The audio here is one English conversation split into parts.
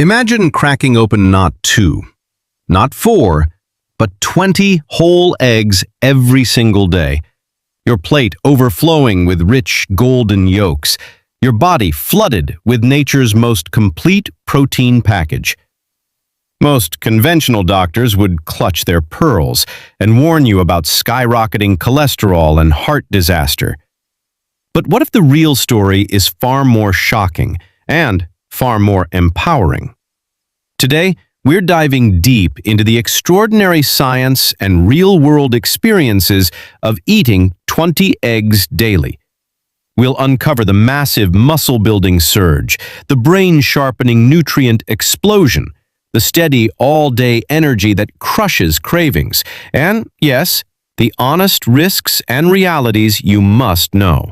Imagine cracking open not 2, not 4, but 20 whole eggs every single day. Your plate overflowing with rich golden yolks, your body flooded with nature's most complete protein package. Most conventional doctors would clutch their pearls and warn you about skyrocketing cholesterol and heart disaster. But what if the real story is far more shocking and far more empowering? Today, we're diving deep into the extraordinary science and real-world experiences of eating 20 eggs daily. We'll uncover the massive muscle-building surge, the brain-sharpening nutrient explosion, the steady all-day energy that crushes cravings, and, yes, the honest risks and realities you must know.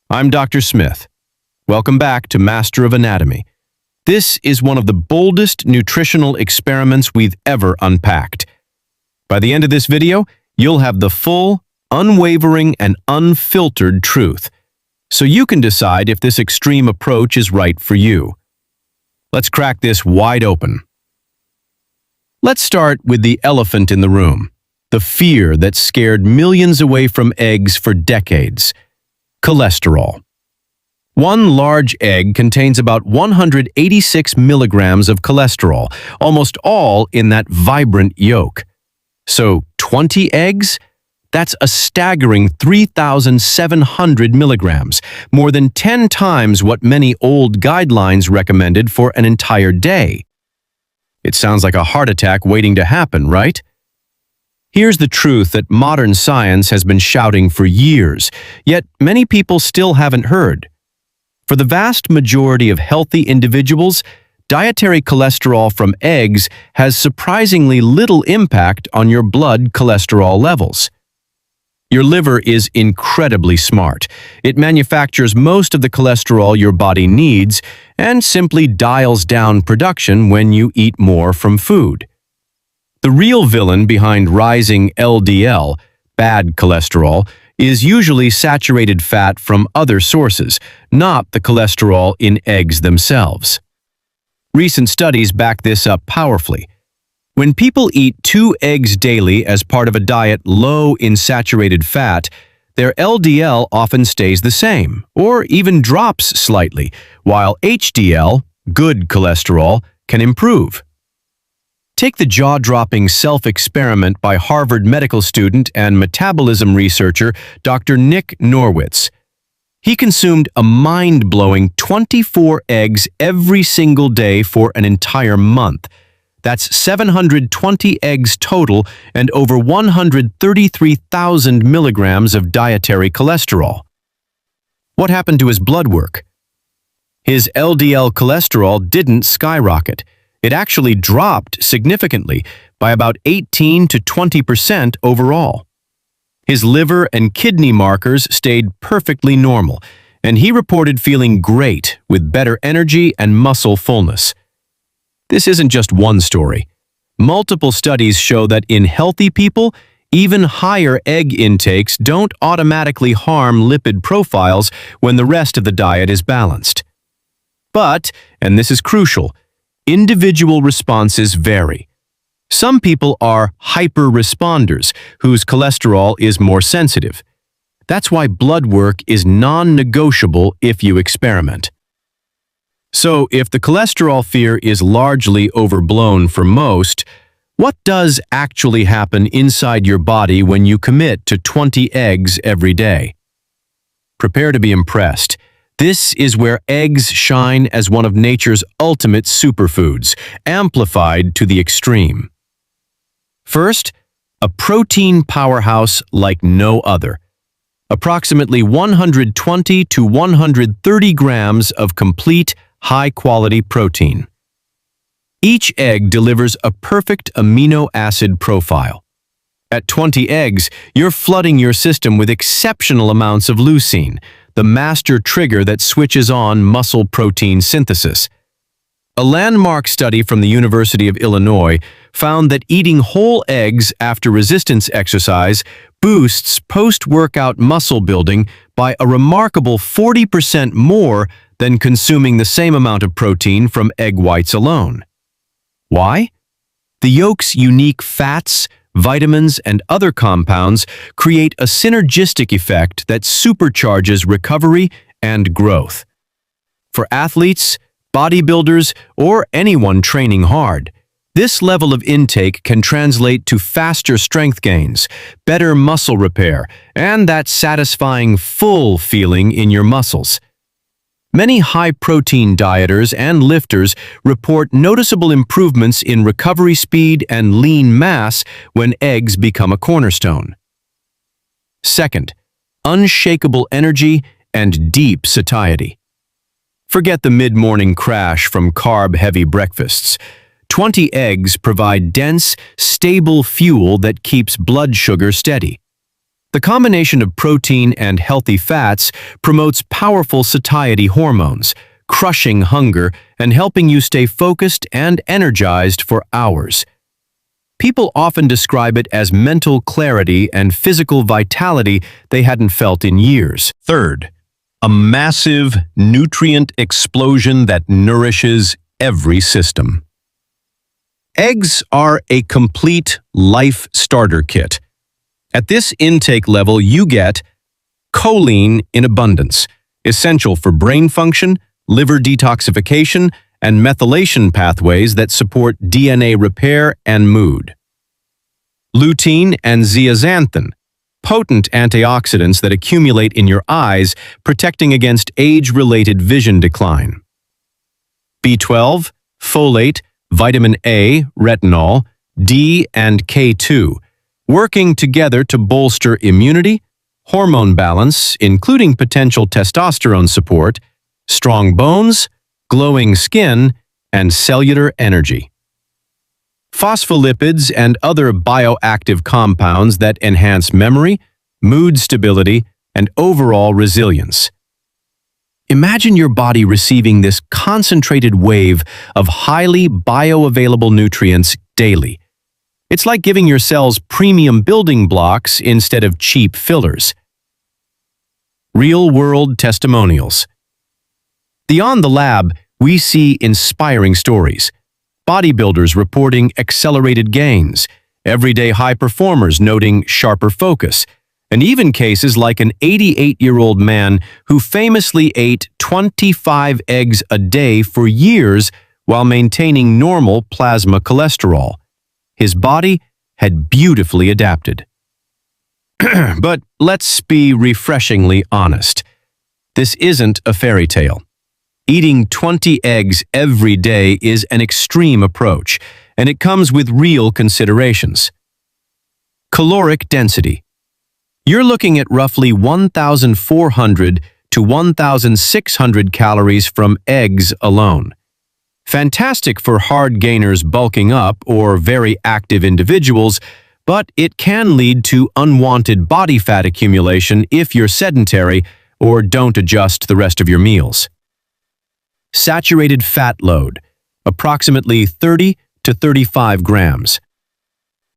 I'm Dr. Smith. Welcome back to Master of Anatomy. This is one of the boldest nutritional experiments we've ever unpacked. By the end of this video, you'll have the full, unwavering, and unfiltered truth, so you can decide if this extreme approach is right for you. Let's crack this wide open. Let's start with the elephant in the room, the fear that scared millions away from eggs for decades: cholesterol. One large egg contains about 186 milligrams of cholesterol, almost all in that vibrant yolk. So 20 eggs? That's a staggering 3,700 milligrams, more than 10 times what many old guidelines recommended for an entire day. It sounds like a heart attack waiting to happen, right? Here's the truth that modern science has been shouting for years, yet many people still haven't heard. For the vast majority of healthy individuals, dietary cholesterol from eggs has surprisingly little impact on your blood cholesterol levels. Your liver is incredibly smart. It manufactures most of the cholesterol your body needs and simply dials down production when you eat more from food. The real villain behind rising LDL, bad cholesterol, is usually saturated fat from other sources, not the cholesterol in eggs themselves. Recent studies back this up powerfully. When people eat 2 eggs daily as part of a diet low in saturated fat, their LDL often stays the same, or even drops slightly, while HDL, good cholesterol, can improve. Take the jaw-dropping self-experiment by Harvard medical student and metabolism researcher Dr. Nick Norwitz. He consumed a mind-blowing 24 eggs every single day for an entire month. That's 720 eggs total and over 133,000 milligrams of dietary cholesterol. What happened to his blood work? His LDL cholesterol didn't skyrocket. It actually dropped significantly by about 18 to 20% overall. His liver and kidney markers stayed perfectly normal, and he reported feeling great with better energy and muscle fullness. This isn't just one story. Multiple studies show that in healthy people, even higher egg intakes don't automatically harm lipid profiles when the rest of the diet is balanced. But, and this is crucial, individual responses vary. Some people are hyper-responders, whose cholesterol is more sensitive. That's why blood work is non-negotiable if you experiment. So, if the cholesterol fear is largely overblown for most, what does actually happen inside your body when you commit to 20 eggs every day? Prepare to be impressed. This is where eggs shine as one of nature's ultimate superfoods, amplified to the extreme. First, a protein powerhouse like no other. Approximately 120 to 130 grams of complete, high-quality protein. Each egg delivers a perfect amino acid profile. At 20 eggs, you're flooding your system with exceptional amounts of leucine, the master trigger that switches on muscle protein synthesis. A landmark study from the University of Illinois found that eating whole eggs after resistance exercise boosts post-workout muscle building by a remarkable 40% more than consuming the same amount of protein from egg whites alone. Why? The yolk's unique fats, vitamins, and other compounds create a synergistic effect that supercharges recovery and growth. For athletes, bodybuilders, or anyone training hard, this level of intake can translate to faster strength gains, better muscle repair, and that satisfying full feeling in your muscles. Many high-protein dieters and lifters report noticeable improvements in recovery speed and lean mass when eggs become a cornerstone. Second, unshakable energy and deep satiety. Forget the mid-morning crash from carb-heavy breakfasts. 20 eggs provide dense, stable fuel that keeps blood sugar steady. The combination of protein and healthy fats promotes powerful satiety hormones, crushing hunger and helping you stay focused and energized for hours. People often describe it as mental clarity and physical vitality they hadn't felt in years. Third, a massive nutrient explosion that nourishes every system. Eggs are a complete life starter kit. At this intake level, you get choline in abundance, essential for brain function, liver detoxification, and methylation pathways that support DNA repair and mood. Lutein and zeaxanthin, potent antioxidants that accumulate in your eyes, protecting against age-related vision decline. B12, folate, vitamin A, retinol, D, and K2, working together to bolster immunity, hormone balance, including potential testosterone support, strong bones, glowing skin, and cellular energy. Phospholipids and other bioactive compounds that enhance memory, mood stability, and overall resilience. Imagine your body receiving this concentrated wave of highly bioavailable nutrients daily. It's like giving your cells premium building blocks instead of cheap fillers. Real-world testimonials. Beyond the lab, we see inspiring stories. Bodybuilders reporting accelerated gains, everyday high performers noting sharper focus, and even cases like an 88-year-old man who famously ate 25 eggs a day for years while maintaining normal plasma cholesterol. His body had beautifully adapted. But let's be refreshingly honest. This isn't a fairy tale. Eating 20 eggs every day is an extreme approach, and it comes with real considerations. Caloric density. You're looking at roughly 1,400 to 1,600 calories from eggs alone. Fantastic for hard gainers bulking up or very active individuals, but it can lead to unwanted body fat accumulation if you're sedentary or don't adjust the rest of your meals. Saturated fat load, approximately 30 to 35 grams.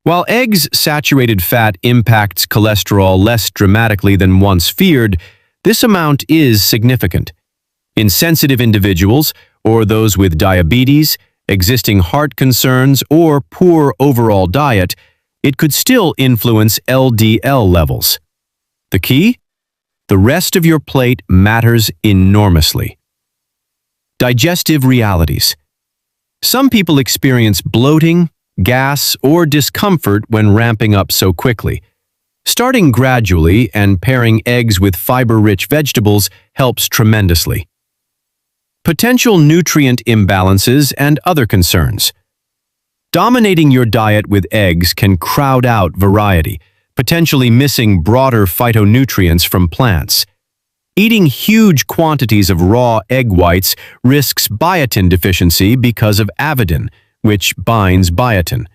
While eggs' saturated fat impacts cholesterol less dramatically than once feared, this amount is significant. In sensitive individuals, or those with diabetes, existing heart concerns, or poor overall diet, it could still influence LDL levels. The key? The rest of your plate matters enormously. Digestive realities. Some people experience bloating, gas, or discomfort when ramping up so quickly. Starting gradually and pairing eggs with fiber-rich vegetables helps tremendously. Potential nutrient imbalances and other concerns. Dominating your diet with eggs can crowd out variety, potentially missing broader phytonutrients from plants. Eating huge quantities of raw egg whites risks biotin deficiency because of avidin, which binds biotin.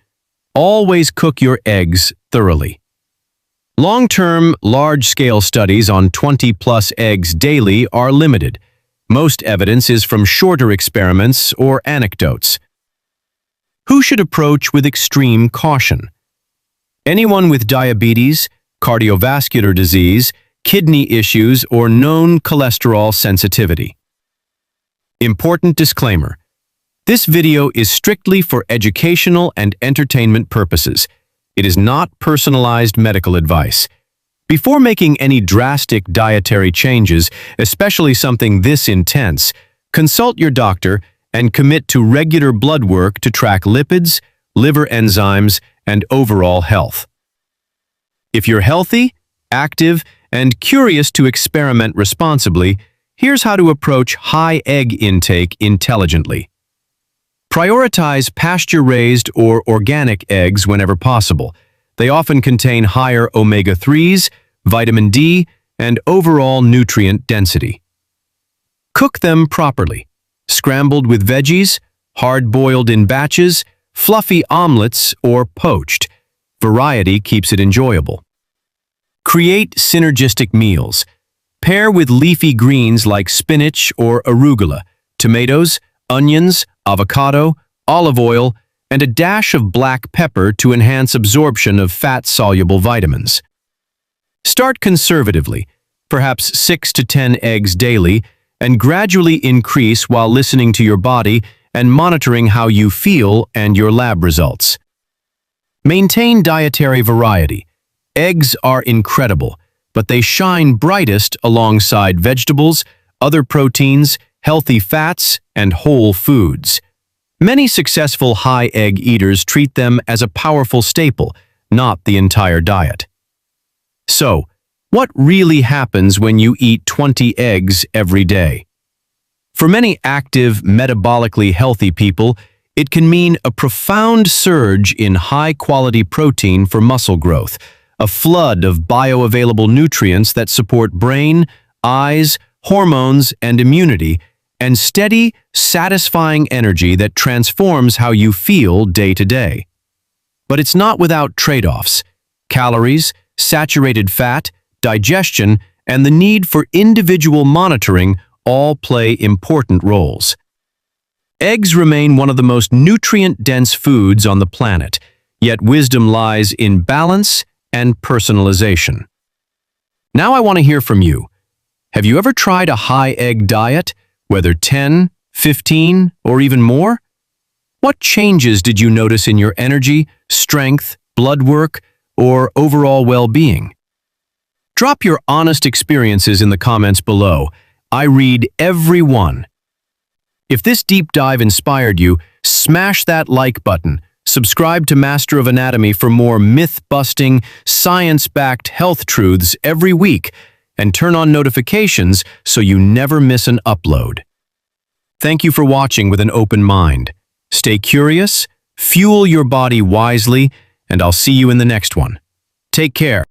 Always cook your eggs thoroughly. Long-term, large-scale studies on 20-plus eggs daily are limited. Most evidence is from shorter experiments or anecdotes. Who should approach with extreme caution? Anyone with diabetes, cardiovascular disease, kidney issues, or known cholesterol sensitivity. Important disclaimer. This video is strictly for educational and entertainment purposes. It is not personalized medical advice. Before making any drastic dietary changes, especially something this intense, consult your doctor and commit to regular blood work to track lipids, liver enzymes, and overall health. If you're healthy, active, and curious to experiment responsibly, here's how to approach high egg intake intelligently. Prioritize pasture-raised or organic eggs whenever possible. They often contain higher omega-3s, vitamin D, and overall nutrient density. Cook them properly. Scrambled with veggies, hard-boiled in batches, fluffy omelets, or poached. Variety keeps it enjoyable. Create synergistic meals. Pair with leafy greens like spinach or arugula, tomatoes, onions, avocado, olive oil, and a dash of black pepper to enhance absorption of fat-soluble vitamins. Start conservatively, perhaps 6 to 10 eggs daily, and gradually increase while listening to your body and monitoring how you feel and your lab results. Maintain dietary variety. Eggs are incredible, but they shine brightest alongside vegetables, other proteins, healthy fats, and whole foods. Many successful high egg eaters treat them as a powerful staple, not the entire diet. So, what really happens when you eat 20 eggs every day? For many active, metabolically healthy people, it can mean a profound surge in high-quality protein for muscle growth, a flood of bioavailable nutrients that support brain, eyes, hormones, and immunity, and steady, satisfying energy that transforms how you feel day to day. But it's not without trade-offs. Calories, saturated fat, digestion, and the need for individual monitoring all play important roles. Eggs remain one of the most nutrient-dense foods on the planet, yet wisdom lies in balance and personalization. Now I want to hear from you. Have you ever tried a high egg diet, whether 10, 15, or even more? What changes did you notice in your energy, strength, blood work, or overall well-being? Drop your honest experiences in the comments below. I read every one. If this deep dive inspired you, smash that like button. Subscribe to Master of Anatomy for more myth-busting, science-backed health truths every week, and turn on notifications so you never miss an upload. Thank you for watching with an open mind. Stay curious, fuel your body wisely, and I'll see you in the next one. Take care.